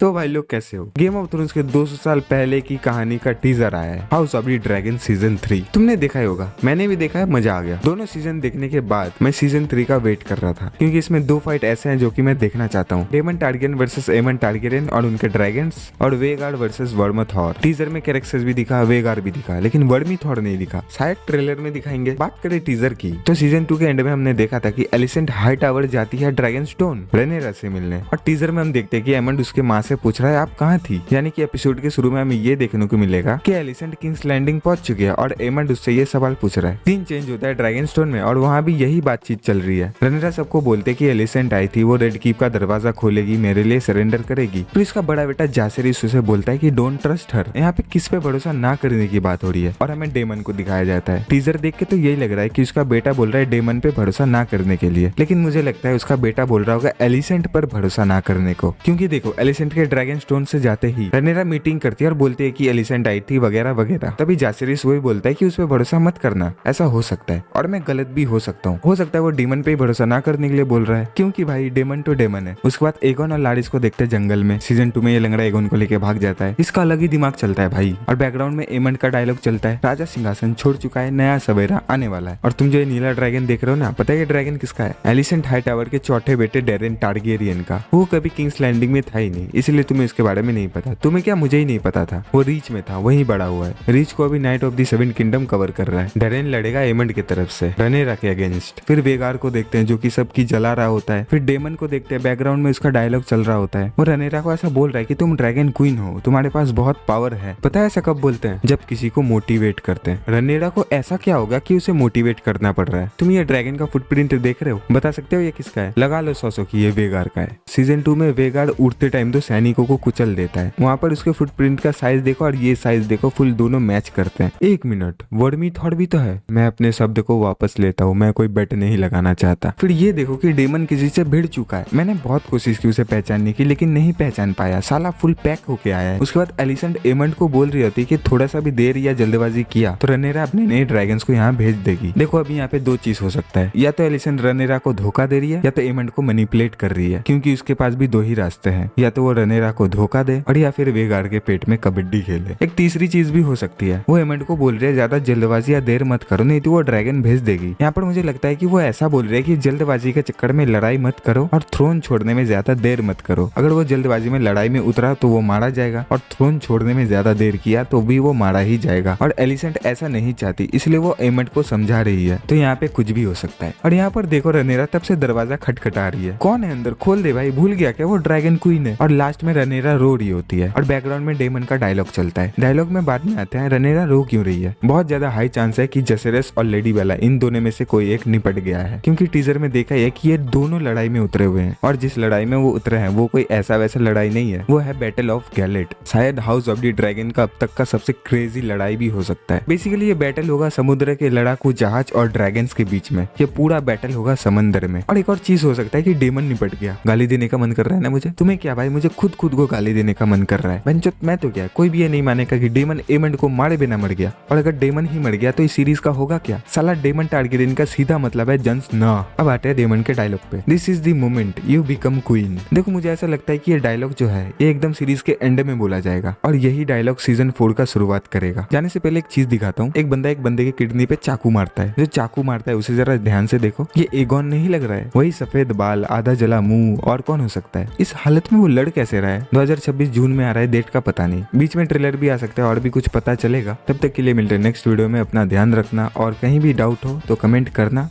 तो भाई लोग कैसे हो। गेम ऑफ थ्रोन्स के 200 साल पहले की कहानी का टीजर आया है, house of the dragon season 3। तुमने देखा ही होगा, मैंने भी देखा है, मजा आ गया। दोनों सीजन देखने के बाद मैं सीजन 3 का वेट कर रहा था, क्योंकि इसमें 2 फाइट ऐसे हैं जो कि मैं देखना चाहता हूँ। डेमन टारगेरियन वर्सेस एमन टारगेरियन और उनके ड्रैगन्स, और वेगार्ड वर्सेस वर्मथॉर। टीजर में कैरेक्टर्स भी दिखा, वेगार्ड भी दिखा, लेकिन वर्मीथॉर नहीं दिखा। शायद ट्रेलर में दिखाएंगे। बात करें टीजर की, तो सीजन 2 के एंड में हमने देखा था कि एलिसेंट हाई टावर जाती है ड्रैगन स्टोन रेनेरा से मिलने, और टीजर में हम देखते हैं कि एमंड उसके माँ से पूछ रहा है आप कहाँ थी। यानी कि एपिसोड के शुरू में हमें ये देखने को मिलेगा कि एलिसेंट किंग्स लैंडिंग पहुंच चुकी है और एमंड उससे ये सवाल पूछ रहा है। सीन चेंज होता है ड्रैगन स्टोन में, और वहाँ भी यही बातचीत चल रही है। रेनेरा सबको बोलते कि एलिसेंट आई थी, वो रेड कीप का दरवाजा खोलेगी, मेरे लिए सरेंडर करेगी। तो इसका बड़ा बेटा जासेरिस उसे बोलता है कि डोंट ट्रस्ट हर। यहाँ पे किस पे भरोसा ना करने की बात हो रही है, और हमें डेमन को दिखाया जाता है। टीजर देख के तो यही लग रहा है कि उसका बेटा बोल रहा है डेमन पे भरोसा ना करने के लिए, लेकिन मुझे लगता है उसका बेटा बोल रहा होगा एलिसेंट पर भरोसा ना करने को। क्योंकि देखो, एलिसेंट के ड्रैगन स्टोन से जाते ही रेनेरा मीटिंग करती है और बोलती है कि एलिसेंट आई थी वगैरह वगैरह। तभी जासेरिस वही बोलता है कि उस पर भरोसा मत करना, ऐसा हो सकता है और मैं गलत भी हो सकता हूँ। हो सकता है वो डेमन पे ही भरोसा ना करने के लिए बोल रहा है, क्योंकि भाई डेमन तो डेमन है। उसके बाद एगोन और लारिस को देखते जंगल में। सीजन 2 में ये लंगड़ा एगोन को लेके भाग जाता है, इसका अलग ही दिमाग चलता है भाई। और बैकग्राउंड में एमंड का डायलॉग चलता है, राजा सिंहासन छोड़ चुका है, नया सवेरा आने वाला है। और तुम जो ये नीला ड्रैगन देख रहे हो ना, पता है ये ड्रैगन किसका है? एलिसेंट हाई टावर के चौथे बेटे डेरेन टारगेरियन का। वो कभी किंग्स लैंडिंग में था ही नहीं, इसलिए तुम्हें इसके बारे में नहीं पता। तुम्हें क्या, मुझे ही नहीं पता था। वो रीच में था, वहीं बड़ा हुआ है। रीच को अभी night of the seven kingdom cover कर रहा है। डेरेन लड़ेगा एमंड की तरफ से रेनेरा के अगेंस्ट। फिर वेगार को देखते हैं जो कि सबकी जला रहा होता है। फिर डेमन को देखते हैं, बैकग्राउंड में उसका डायलॉग चल रहा होता है। वो रेनेरा को ऐसा बोल रहा है कि तुम ड्रैगन क्वीन हो, तुम्हारे पास बहुत पावर है। पता है ऐसा कब बोलते हैं? जब किसी को मोटिवेट करते हैं। रेनेरा को ऐसा क्या होगा कि उसे मोटिवेट करना पड़ रहा है? तुम ये ड्रैगन का फुटप्रिंट देख रहे हो, बता सकते हो ये किसका है? लगा लो 100 की ये वेगार का है। सीजन 2 में वेगार उड़ते टाइम तो सैनिकों को कुचल देता है। वहाँ पर उसके फुटप्रिंट का साइज देखो और ये साइज देखो, फुल दोनों मैच करते हैं। एक मिनट, वर्मीथॉर भी तो है। मैं अपने शब्द को वापस लेता हूँ, मैं कोई बेट नहीं लगाना चाहता। फिर ये देखो कि डेमन किसी से भिड़ चुका है। मैंने बहुत कोशिश की उसे पहचानने की, लेकिन नहीं पहचान पाया। साला फुल पैक होके आया है। उसके बाद एलिसेंट एमंड को बोल रही होती कि थोड़ा सा भी देर या जल्दबाजी किया तो रेनेरा अपने नए ड्रैगन्स को यहाँ भेज देगी। देखो अभी यहाँ पे दो चीज हो सकता है, या तो एलिसेंट रेनेरा को धोखा दे रही है, या तो एमंड को मैनिपुलेट कर रही है, क्योंकि उसके पास भी दो ही रास्ते हैं। या तो वो रेनेरा को धोखा दे, और या फिर वेगार के पेट में कबड्डी खेले। एक तीसरी चीज भी हो सकती है, वो एमंड को बोल रही है ज्यादा जल्दबाजी या देर मत करो, नहीं तो वो ड्रैगन भेज देगी। यहाँ पर मुझे लगता है कि वो ऐसा बोल रही है कि जल्दबाजी के चक्कर में लड़ाई मत करो और थ्रोन छोड़ने में ज्यादा देर मत करो। अगर वो जल्दबाजी में लड़ाई में उतरा तो वो मारा जाएगा, और थ्रोन छोड़ने में ज्यादा देर किया तो भी वो मारा ही जाएगा। और एलिसेंट ऐसा नहीं चाहती, इसलिए वो एमंड को समझा रही है। तो यहाँ पे कुछ भी हो सकता है। और यहाँ पर देखो रेनेरा तब से दरवाजा खटखटा रही है। कौन है अंदर? खोल दे भाई, भूल गया क्या वो ड्रैगन क्वीन है? और लास्ट में रेनेरा रो रही होती है, और बैकग्राउंड में डेमन का डायलॉग चलता है। डायलॉग में बाद में आते हैं रेनेरा रो क्यों रही है। बहुत ज्यादा हाई चांस है कि जसेरस और लेडी बेला इन दोनों में से कोई एक निपट गया है, क्योंकि टीजर में देखा है कि ये दोनों लड़ाई में उतरे हुए हैं, और जिस लड़ाई में वो उतरे हैं वो कोई ऐसा वैसा लड़ाई नहीं है, वो है बैटल ऑफ गैलेट। शायद हाउस ऑफ द ड्रैगन का अब तक का सबसे क्रेजी लड़ाई भी हो सकता है। बेसिकली ये बैटल होगा समुद्र के लड़ाकू जहाज और ड्रैगन्स के बीच में। ये पूरा बैटल होगा समंदर में। और एक और चीज हो सकता है कि डेमन निपट गया। गाली देने का मन कर रहा है ना मुझे? तुम्हें क्या भाई, मुझे खुद को गाली देने का मन कर रहा है। मैं तो क्या, कोई भी ये नहीं मानेगा कि डेमन एमंड को मारे बिना मर गया। और अगर डेमन ही मर गया तो इस सीरीज का होगा क्या? साला डेमन टारगेरियन का सीधा मतलब है जंस ना। अब आते हैं डेमन के डायलॉग पे। This is the moment you become queen. देखो मुझे ऐसा लगता है कि ये डायलॉग जो है ये एकदम सीरीज के एंड में बोला जाएगा, और यही डायलॉग सीजन 4 का शुरुआत करेगा। जाने से पहले एक चीज दिखाता हूँ। एक बंदा एक बंदे की किडनी पे चाकू मारता है। जो चाकू मारता है उसे जरा ध्यान से देखो, ये एगोन नहीं लग रहा है? वही सफेद बाल, आधा जला मुंह, और कौन हो सकता है? इस हालत में वो लड़ कैसे रहा है? 2026 जून में आ रहा है, डेट का पता नहीं, बीच में ट्रेलर भी आ सकता है और भी कुछ पता चलेगा। तब तक के लिए मिलते हैं नेक्स्ट वीडियो में। अपना ध्यान रखना, और कहीं भी डाउट हो तो कमेंट करना।